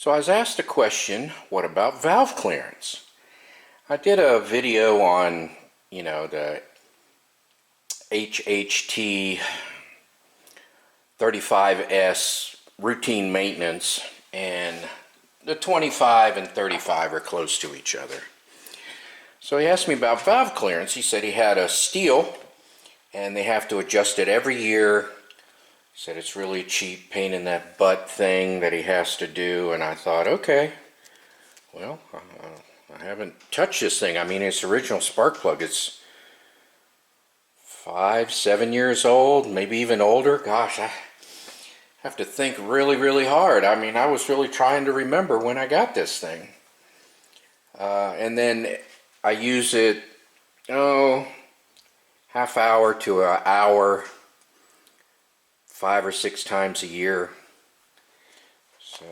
So I was asked a question, what about valve clearance? I did a video on, the HHT35S routine maintenance, and the 25 and 35 are close to each other. So he asked me about valve clearance. He said he had a steel and they have to adjust it every year. He said it's really a cheap pain in that butt thing that he has to do, and I thought, okay, well, I haven't touched this thing. I mean, its original spark plug, it's 5-7 years old, maybe even older. Gosh, I have to think really, really hard. I mean, I was really trying to remember when I got this thing. And then I use it, half hour to an hour, 5 or 6 times a year. So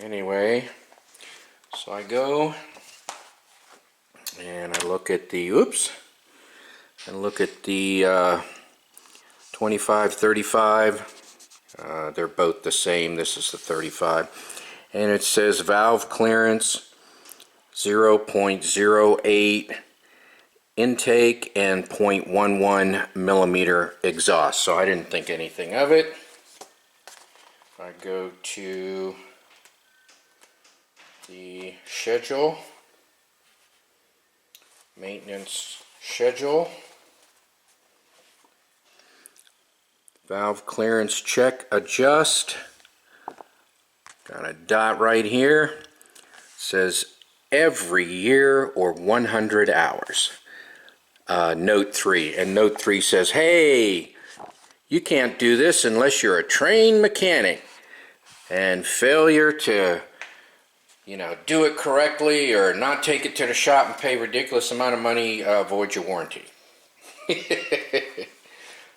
anyway, so I go and I look at the, look at the 25, 35. They're both the same. This is the 35. And it says valve clearance 0.08 intake and 0.11 millimeter exhaust. So I didn't think anything of it. I go to the schedule, maintenance schedule, valve clearance check adjust, got a dot right here. It says every year or 100 hours. Note 3, and note 3 says, hey, you can't do this unless you're a trained mechanic, and failure to do it correctly or not take it to the shop and pay a ridiculous amount of money voids your warranty.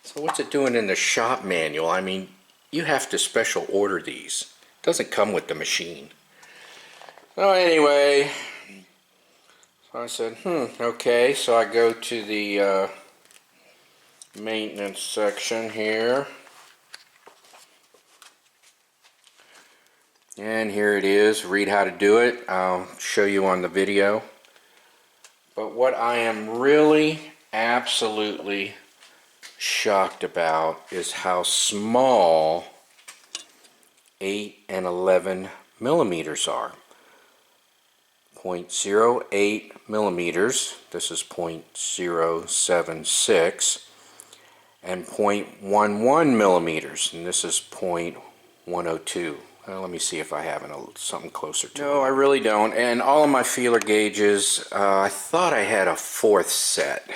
So what's it doing in the shop manual? I mean, you have to special order these. It doesn't come with the machine. So anyway, so I said, okay, so I go to the maintenance section here. And here it is. Read how to do it. I'll show you on the video. But what I am really absolutely shocked about is how small 8 and 11 millimeters are. 0.08 millimeters. This is 0.076. And 0.11 millimeters. And this is 0.102. Well, let me see if I have something closer to it. No, I really don't. And all of my feeler gauges, I thought I had a 4th set.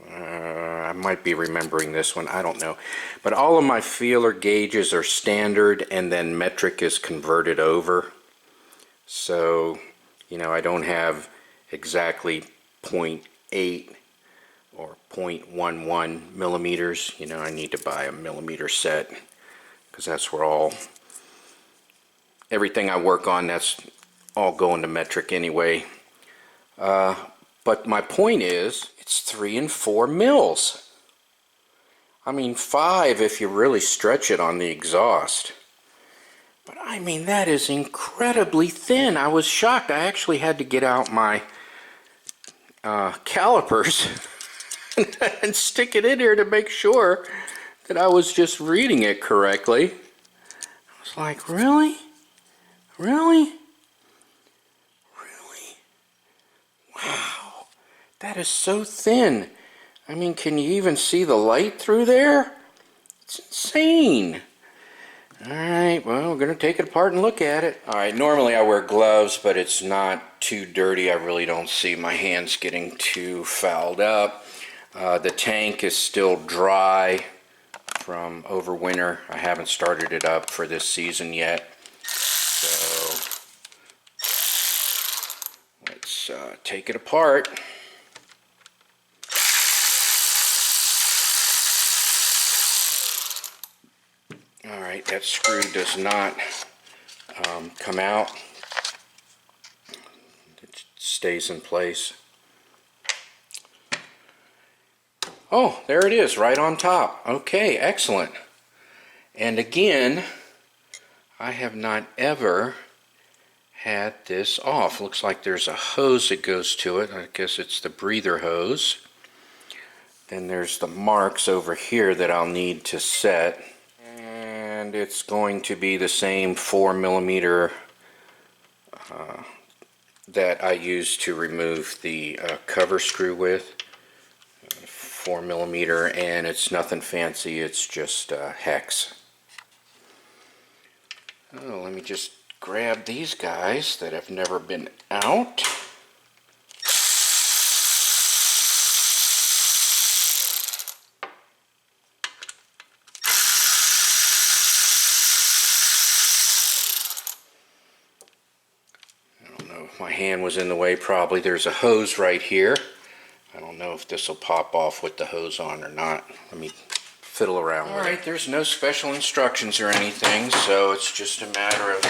I might be remembering this one, I don't know. But all of my feeler gauges are standard, and then metric is converted over. So, I don't have exactly 0.8 or 0.11 millimeters. I need to buy a millimeter set, because that's where everything I work on, that's all going to metric anyway. But my point is, it's 3 and 4 mils. I mean 5 if you really stretch it on the exhaust. But I mean, that is incredibly thin. I was shocked. I actually had to get out my calipers and stick it in here to make sure that I was just reading it correctly. I was like, really? Really? Really? Wow. That is so thin. I mean, can you even see the light through there? It's insane. Alright, well, we're going to take it apart and look at it. Alright, normally I wear gloves, but it's not too dirty. I really don't see my hands getting too fouled up. The tank is still dry from over winter. I haven't started it up for this season yet. So let's take it apart. Alright, that screw does not come out. It stays in place. Oh, there it is, right on top. Okay, excellent. And again, I have not ever had this off. Looks like there's a hose that goes to it. I guess it's the breather hose. Then there's the marks over here that I'll need to set. And it's going to be the same 4mm that I used to remove the cover screw with. 4mm, and it's nothing fancy, it's just hex. Oh, let me just grab these guys that have never been out. I don't know if my hand was in the way, probably. There's a hose right here. I don't know if this will pop off with the hose on or not. Let me fiddle around with it. Alright, there's no special instructions or anything, so it's just a matter of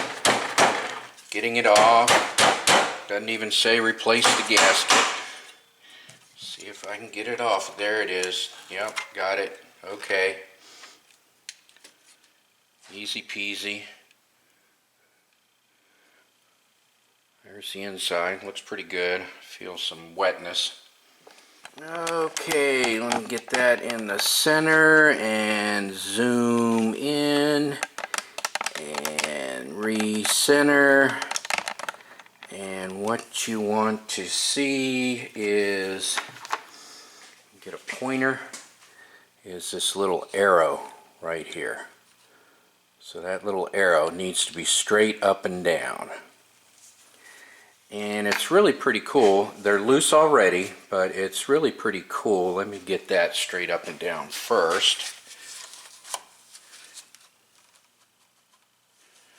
getting it off. Doesn't even say replace the gasket. See if I can get it off. There it is. Yep, got it. Okay. Easy peasy. There's the inside. Looks pretty good. Feel some wetness. Okay, let me get that in the center and zoom in and recenter. And what you want to see is, get a pointer, is this little arrow right here. So that little arrow needs to be straight up and down. And it's really pretty cool. They're loose already, but it's really pretty cool. Let me get that straight up and down first.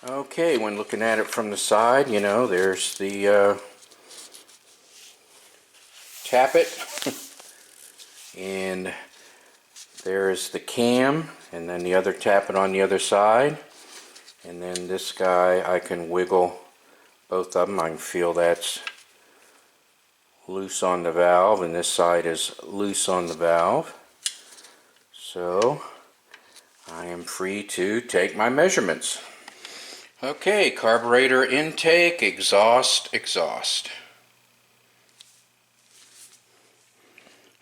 Okay, when looking at it from the side, you know, there's the tap it. And there's the cam, and then the other tap it on the other side. And then this guy, I can wiggle both of them. I can feel that's loose on the valve, and this side is loose on the valve. So I am free to take my measurements. Okay, carburetor intake, exhaust, exhaust.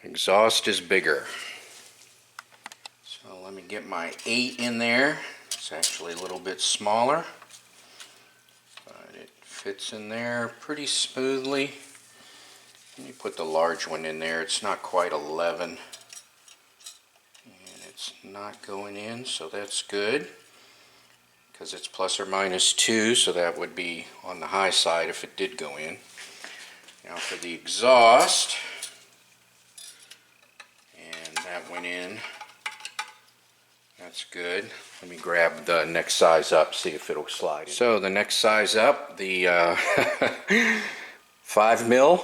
Exhaust is bigger. So let me get my 8 in there. It's actually a little bit smaller. Fits in there pretty smoothly. Let me put the large one in there. It's not quite 11. And it's not going in, so that's good. Because it's plus or minus 2, so that would be on the high side if it did go in. Now for the exhaust. And that went in. That's good. Let me grab the next size up, see if it'll slide in. So the next size up, the 5mm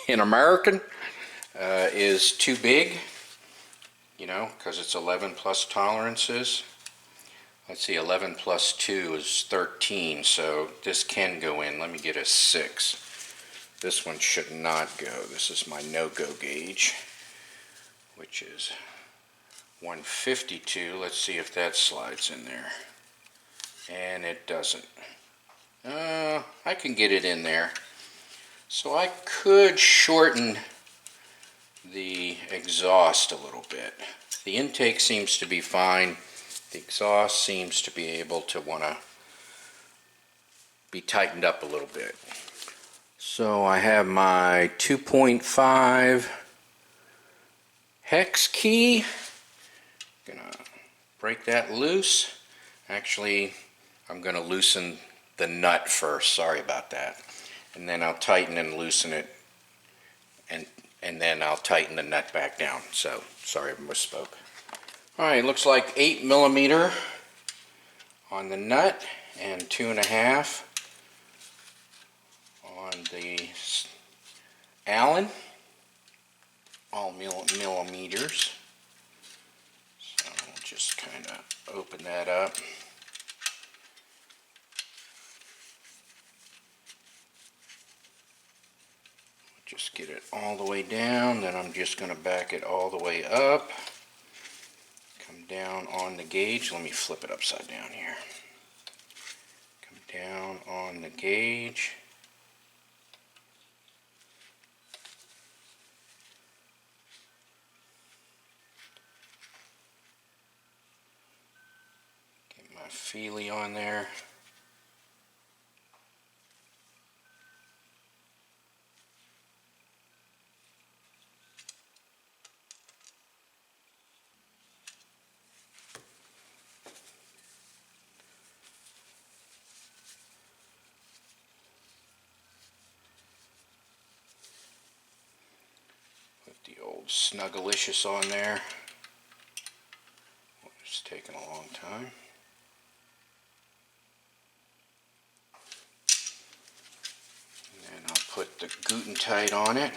in American is too big, you know, because it's 11 plus tolerances. Let's see, 11 plus 2 is 13, so this can go in. Let me get a 6. This one should not go. This is my no-go gauge, which is 152. Let's see if that slides in there. And it doesn't. I can get it in there. So I could shorten the exhaust a little bit. The intake seems to be fine. The exhaust seems to be able to want to be tightened up a little bit. So I have my 2.5 hex key. Gonna break that loose. Actually, I'm gonna loosen the nut first. Sorry about that. And then I'll tighten and loosen it, and then I'll tighten the nut back down. So sorry, I misspoke. All right, looks like 8mm on the nut and 2.5 on the Allen. All millimeters. So we'll just kind of open that up. Just get it all the way down, then I'm just going to back it all the way up. Come down on the gauge. Let me flip it upside down here. Come down on the gauge. Get my feelie on there. The old Snuggalicious on there. It's taking a long time. And then I'll put the Gutentite on it.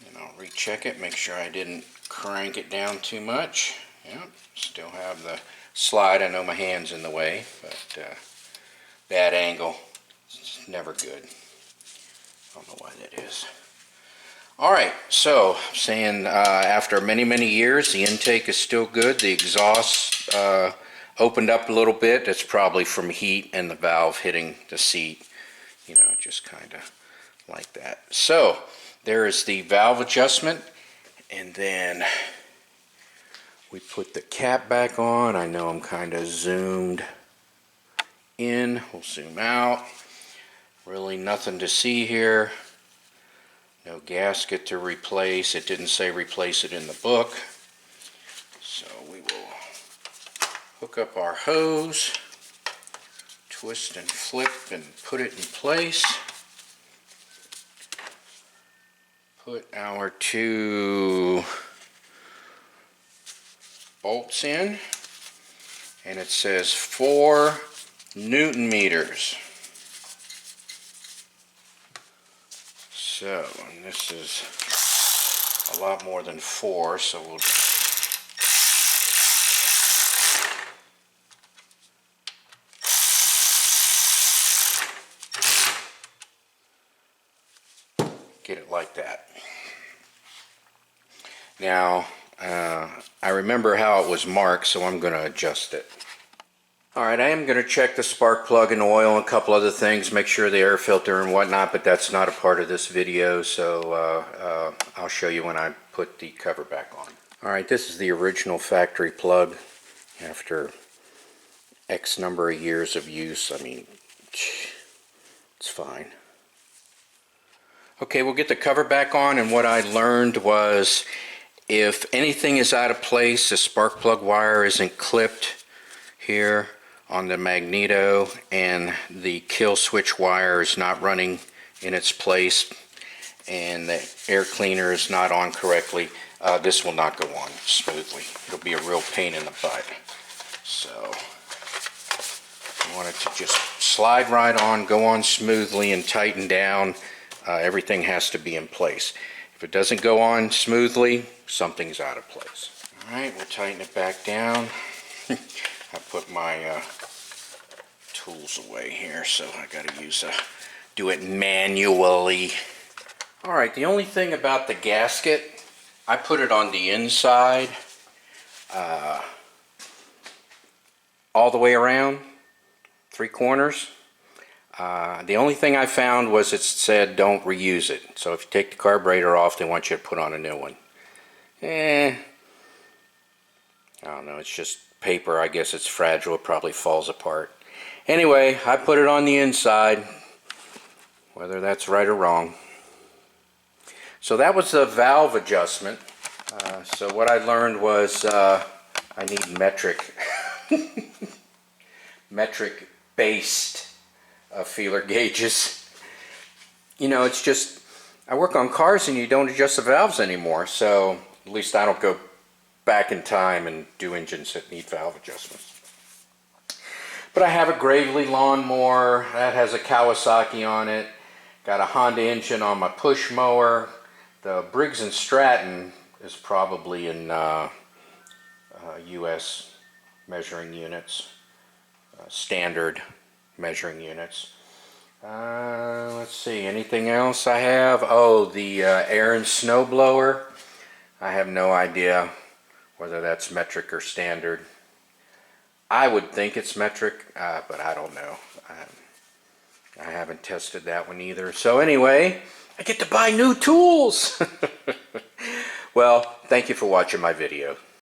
And I'll recheck it, make sure I didn't crank it down too much. Yep, still have the slide. I know my hand's in the way, but bad angle. It's never good. I don't know why that is. Alright, so saying after many years, the intake is still good. The exhaust opened up a little bit. It's probably from heat and the valve hitting the seat. You know, just kind of like that. So there is the valve adjustment, and then we put the cap back on. I know I'm kind of zoomed in. We'll zoom out. Really nothing to see here. No gasket to replace. It didn't say replace it in the book. So we will hook up our hose, twist and flip and put it in place. Put our 2 bolts in, and it says 4 Newton meters. So, and this is a lot more than 4, so we'll get it like that. Now, I remember how it was marked, so I'm going to adjust it. Alright, I am going to check the spark plug and oil and a couple other things, make sure the air filter and whatnot, but that's not a part of this video, so I'll show you when I put the cover back on. Alright, this is the original factory plug after X number of years of use. I mean, it's fine. Okay, we'll get the cover back on, and what I learned was if anything is out of place, the spark plug wire isn't clipped here on the magneto, and the kill switch wire is not running in its place, and the air cleaner is not on correctly, this will not go on smoothly. It'll be a real pain in the butt. So I want it to just slide right on, go on smoothly, and tighten down. Everything has to be in place. If it doesn't go on smoothly, something's out of place. Alright, we'll tighten it back down. I put my tools away here, so I gotta do it manually. Alright, the only thing about the gasket, I put it on the inside, all the way around, 3 corners. The only thing I found was it said don't reuse it. So if you take the carburetor off, they want you to put on a new one. I don't know, it's just paper. I guess it's fragile, it probably falls apart. Anyway, I put it on the inside, whether that's right or wrong. So that was the valve adjustment. So what I learned was I need metric based feeler gauges. You know, it's just, I work on cars and you don't adjust the valves anymore, so at least I don't go back in time and do engines that need valve adjustments. But I have a Gravely lawnmower that has a Kawasaki on it, got a Honda engine on my push mower. The Briggs & Stratton is probably in US measuring units, standard measuring units. Let's see, anything else I have? Oh, the Aaron snowblower. I have no idea whether that's metric or standard. I would think it's metric, but I don't know. I haven't tested that one either. So anyway, I get to buy new tools. Well, thank you for watching my video.